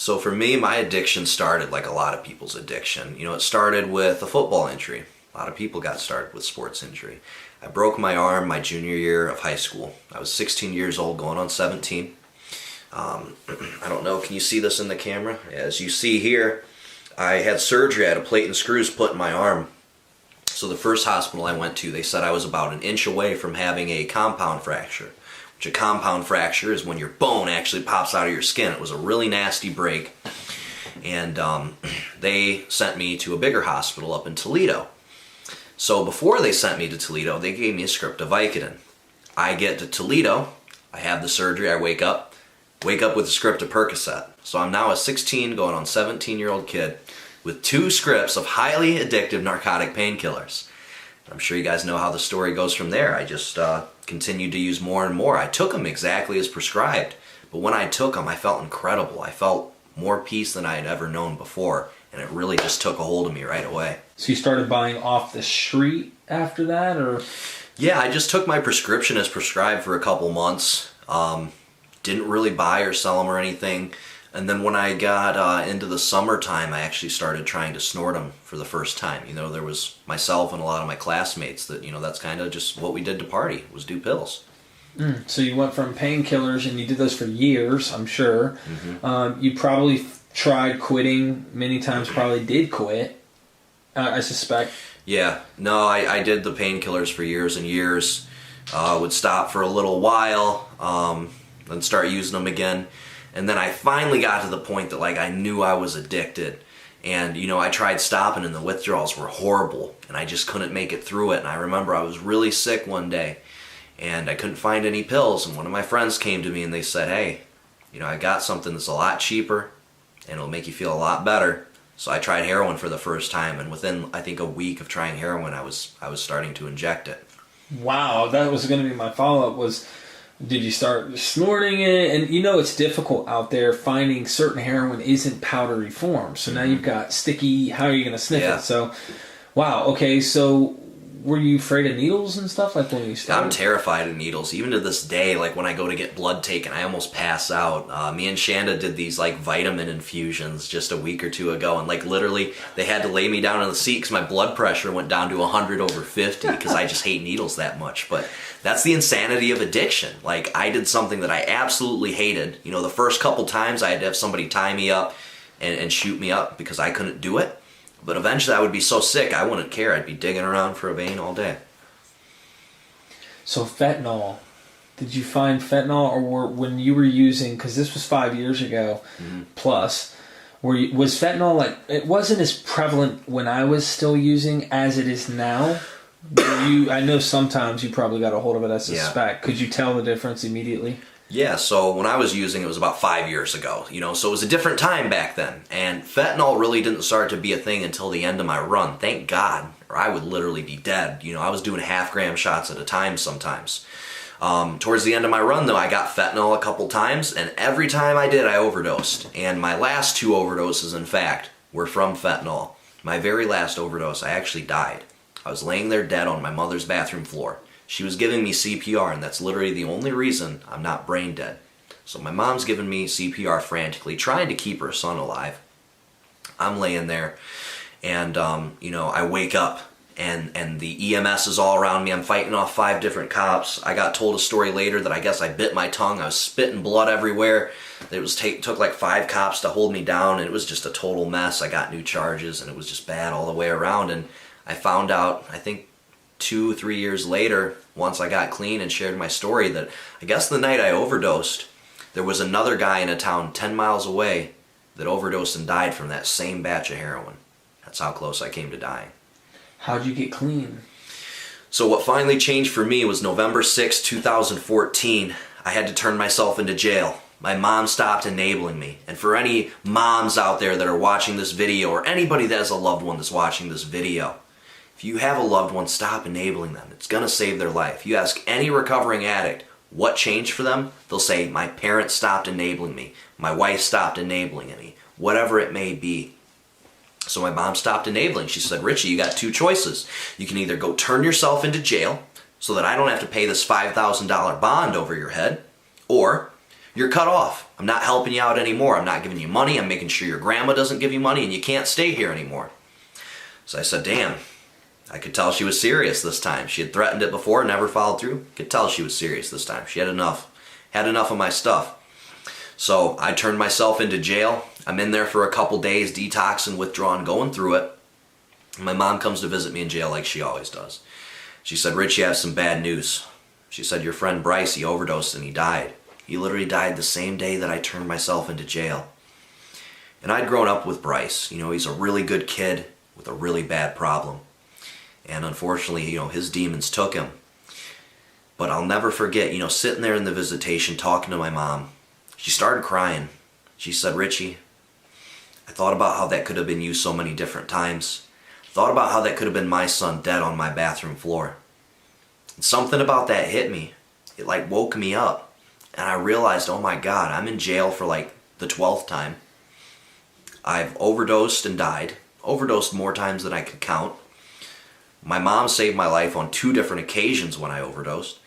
So for me, my addiction started like a lot of people's addiction. It started with a football injury. A lot of people got started with sports injury. I broke my arm my junior year of high school. I was 16 years old, going on 17. I don't know, can you see this in the camera? As you see here, I had surgery. I had a plate and screws put in my arm. So the first hospital I went to, they said I was about an inch away from having a compound fracture. Which a compound fracture is when your bone actually pops out of your skin. It was a really nasty break. And they sent me to a bigger hospital up in Toledo. So before they sent me to Toledo, they gave me a script of Vicodin. I get to Toledo, I have the surgery, I wake up with a script of Percocet. So I'm now a 16 going on 17-year-old kid with 2 scripts of highly addictive narcotic painkillers. I'm sure you guys know how the story goes from there. I just continued to use more and more. I took them exactly as prescribed, but when I took them, I felt incredible. I felt more peace than I had ever known before, and it really just took a hold of me right away. So you started buying off the street after that, or? Yeah, I just took my prescription as prescribed for a couple months. Didn't really buy or sell them or anything. And then when I got into the summertime, I actually started trying to snort them for the first time. There was myself and a lot of my classmates that, that's kind of just what we did to party, was do pills. So you went from painkillers, and you did those for years, I'm sure. Mm-hmm. You probably tried quitting many times, probably did quit, I suspect. Yeah, no, I did the painkillers for years and years. Would stop for a little while, then start using them again. And then I finally got to the point that I knew I was addicted. And, I tried stopping and the withdrawals were horrible. And I just couldn't make it through it. And I remember I was really sick one day and I couldn't find any pills. And one of my friends came to me and they said, hey, I got something that's a lot cheaper and it'll make you feel a lot better. So I tried heroin for the first time. And within, I think, a week of trying heroin, I was starting to inject it. Wow, that was going to be my follow-up was, did you start snorting it? And it's difficult out there finding certain heroin isn't powdery form. So now you've got sticky, how are you going to sniff it? So, wow, okay, so were you afraid of needles and stuff when you started? I'm terrified of needles. Even to this day, when I go to get blood taken, I almost pass out. Me and Shanda did these vitamin infusions just a week or two ago, and literally they had to lay me down on the seat because my blood pressure went down to 100/50 because I just hate needles that much. But that's the insanity of addiction. I did something that I absolutely hated. The first couple times I had to have somebody tie me up and shoot me up because I couldn't do it. But eventually I would be so sick I wouldn't care. I'd be digging around for a vein all day. So fentanyl, did you find fentanyl, or when you were using, because this was 5 years ago plus, was fentanyl it wasn't as prevalent when I was still using as it is now? I know sometimes you probably got a hold of it, I suspect. Yeah. Could you tell the difference immediately? Yeah, so when I was using it was about 5 years ago, so it was a different time back then. And fentanyl really didn't start to be a thing until the end of my run, thank God, or I would literally be dead. I was doing 0.5 gram shots at a time sometimes. Towards the end of my run, though, I got fentanyl a couple times, and every time I did, I overdosed. And my last 2 overdoses, in fact, were from fentanyl. My very last overdose, I actually died. I was laying there dead on my mother's bathroom floor. She was giving me CPR, and that's literally the only reason I'm not brain dead. So my mom's giving me CPR frantically, trying to keep her son alive. I'm laying there, and I wake up, and the EMS is all around me. I'm fighting off 5 different cops. I got told a story later that I guess I bit my tongue. I was spitting blood everywhere. It took 5 cops to hold me down, and it was just a total mess. I got new charges, and it was just bad all the way around. And I found out, I think, 2-3 years later, once I got clean and shared my story, that I guess the night I overdosed, there was another guy in a town 10 miles away that overdosed and died from that same batch of heroin. That's how close I came to dying. How'd you get clean? So what finally changed for me was November 6, 2014. I had to turn myself into jail. My mom stopped enabling me. And for any moms out there that are watching this video, or anybody that has a loved one that's watching this video, if you have a loved one, stop enabling them. It's going to save their life. You ask any recovering addict what changed for them, they'll say, my parents stopped enabling me. My wife stopped enabling me. Whatever it may be. So my mom stopped enabling. She said, Richie, you got 2 choices. You can either go turn yourself into jail so that I don't have to pay this $5,000 bond over your head, or You're cut off. I'm not helping you out anymore. I'm not giving you money. I'm making sure your grandma doesn't give you money, and you can't stay here anymore. So I said, damn. I could tell she was serious this time. She had threatened it before, never followed through. Could tell she was serious this time. She had enough. Had enough of my stuff. So I turned myself into jail. I'm in there for a couple days, detoxing, withdrawing, going through it. My mom comes to visit me in jail like she always does. She said, Richie, I have some bad news. She said, your friend Bryce, he overdosed and he died. He literally died the same day that I turned myself into jail. And I'd grown up with Bryce. You know, he's a really good kid with a really bad problem. And unfortunately, you know, his demons took him. But I'll never forget, you know, sitting there in the visitation talking to my mom. She started crying. She said, Richie, I thought about how that could have been you so many different times. I thought about how that could have been my son dead on my bathroom floor. And something about that hit me. It like woke me up. And I realized, oh my God, I'm in jail for like the 12th time. I've overdosed and died. Overdosed more times than I could count. My mom saved my life on 2 different occasions when I overdosed.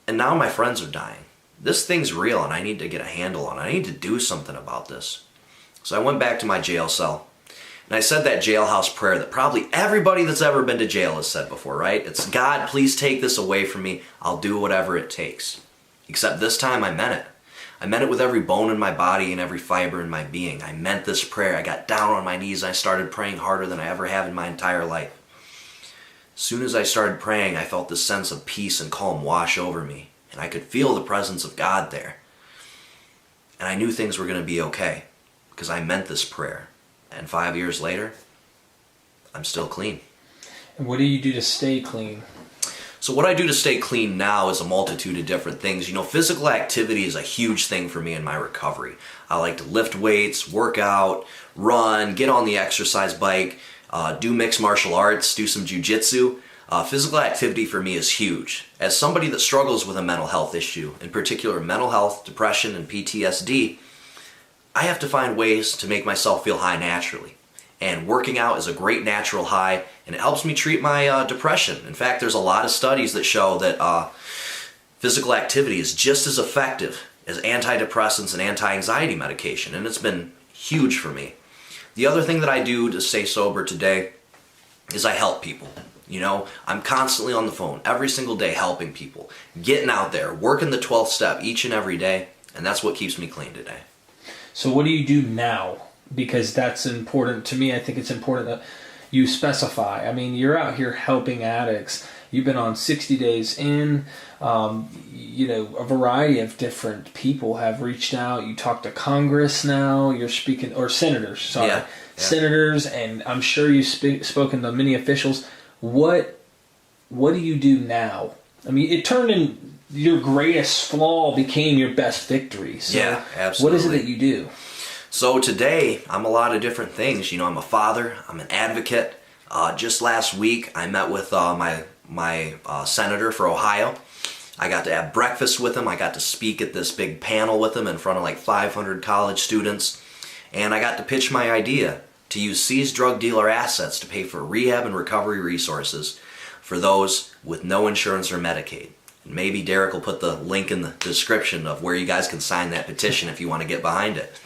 And now my friends are dying. This thing's real and I need to get a handle on it. I need to do something about this. So I went back to my jail cell. And I said that jailhouse prayer that probably everybody that's ever been to jail has said before, right? It's, God, please take this away from me. I'll do whatever it takes. Except this time I meant it. I meant it with every bone in my body and every fiber in my being. I meant this prayer. I got down on my knees and I started praying harder than I ever have in my entire life. As soon as I started praying, I felt this sense of peace and calm wash over me. And I could feel the presence of God there. And I knew things were going to be okay. Because I meant this prayer. And 5 years later, I'm still clean. And what do you do to stay clean? So what I do to stay clean now is a multitude of different things. You know, physical activity is a huge thing for me in my recovery. I like to lift weights, work out, run, get on the exercise bike, do mixed martial arts, do some jiu-jitsu. Physical activity for me is huge. As somebody that struggles with a mental health issue, in particular mental health, depression, and PTSD, I have to find ways to make myself feel high naturally. And working out is a great natural high, and it helps me treat my depression. In fact, there's a lot of studies that show that physical activity is just as effective as antidepressants and anti-anxiety medication, and it's been huge for me. The other thing that I do to stay sober today is I help people. You know, I'm constantly on the phone every single day helping people, getting out there, working the 12th step each and every day, and that's what keeps me clean today. So what do you do now? Because that's important to me. I think it's important that you specify. I mean, you're out here helping addicts. You've been on 60 days in. You know, a variety of different people have reached out. You talk to Congress now. You're speaking, or senators, sorry. Yeah. Senators, and I'm sure you've spoken to many officials. What do you do now? I mean, it turned in your greatest flaw became your best victory. So yeah, absolutely. What is it that you do? So today, I'm a lot of different things. You know, I'm a father. I'm an advocate. Just last week, I met with my senator for Ohio. I got to have breakfast with him. I got to speak at this big panel with him in front of like 500 college students. And I got to pitch my idea to use seized drug dealer assets to pay for rehab and recovery resources for those with no insurance or Medicaid. And maybe Derek will put the link in the description of where you guys can sign that petition if you want to get behind it.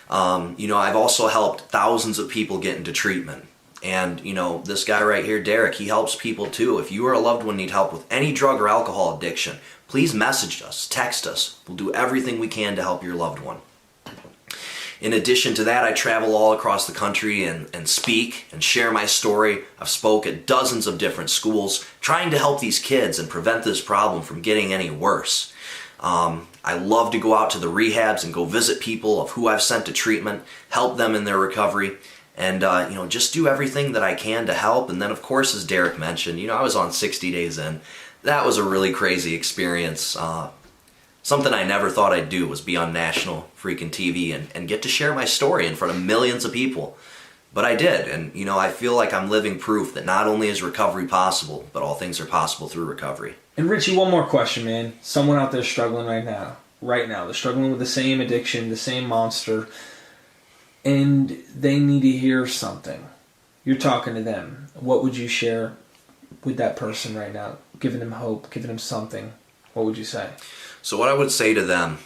You know, I've also helped thousands of people get into treatment. And, you know, this guy right here, Derek, he helps people too. If you or a loved one need help with any drug or alcohol addiction, please message us, text us. We'll do everything we can to help your loved one. In addition to that, I travel all across the country and speak and share my story. I've spoke at dozens of different schools trying to help these kids and prevent this problem from getting any worse. I love to go out to the rehabs and go visit people of who I've sent to treatment, help them in their recovery, and you know, just do everything that I can to help. And then, of course, as Derek mentioned, you know, I was on 60 days in. That was a really crazy experience. Something I never thought I'd do was be on national freaking TV and get to share my story in front of millions of people. But I did, and you know, I feel like I'm living proof that not only is recovery possible, but all things are possible through recovery. And Richie, one more question, man. Someone out there struggling right now. They're struggling with the same addiction, the same monster, and they need to hear something. You're talking to them. What would you share with that person right now? Giving them hope, giving them something. What would you say? So what I would say to them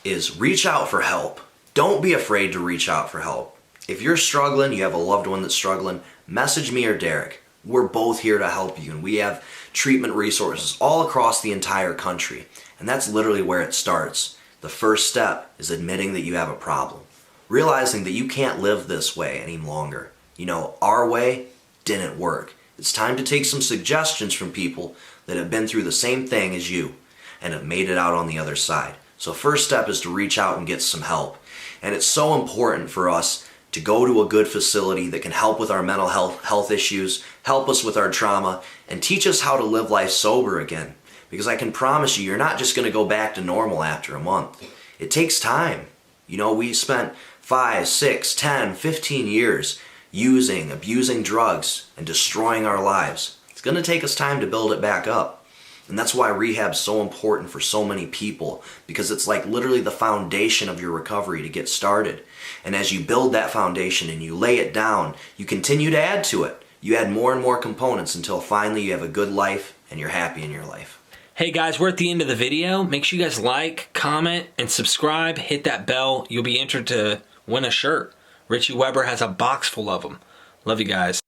is reach out for help. Don't be afraid to reach out for help. If you're struggling, you have a loved one that's struggling, message me or Derek. We're both here to help you, and we have treatment resources all across the entire country. And that's literally where it starts. The first step is admitting that you have a problem. Realizing that you can't live this way any longer. You know, our way didn't work. It's time to take some suggestions from people that have been through the same thing as you and have made it out on the other side. So first step is to reach out and get some help. And it's so important for us to go to a good facility that can help with our mental health issues, help us with our trauma, and teach us how to live life sober again. Because I can promise you, you're not just going to go back to normal after a month. It takes time. You know, we spent 5, 6, 10, 15 years using, abusing drugs, and destroying our lives. It's going to take us time to build it back up. And that's why rehab's so important for so many people, because it's like literally the foundation of your recovery to get started. And as you build that foundation and you lay it down, you continue to add to it. You add more and more components until finally you have a good life and you're happy in your life. Hey guys, we're at the end of the video. Make sure you guys like, comment, and subscribe. Hit that bell. You'll be entered to win a shirt. Richie Webber has a box full of them. Love you guys.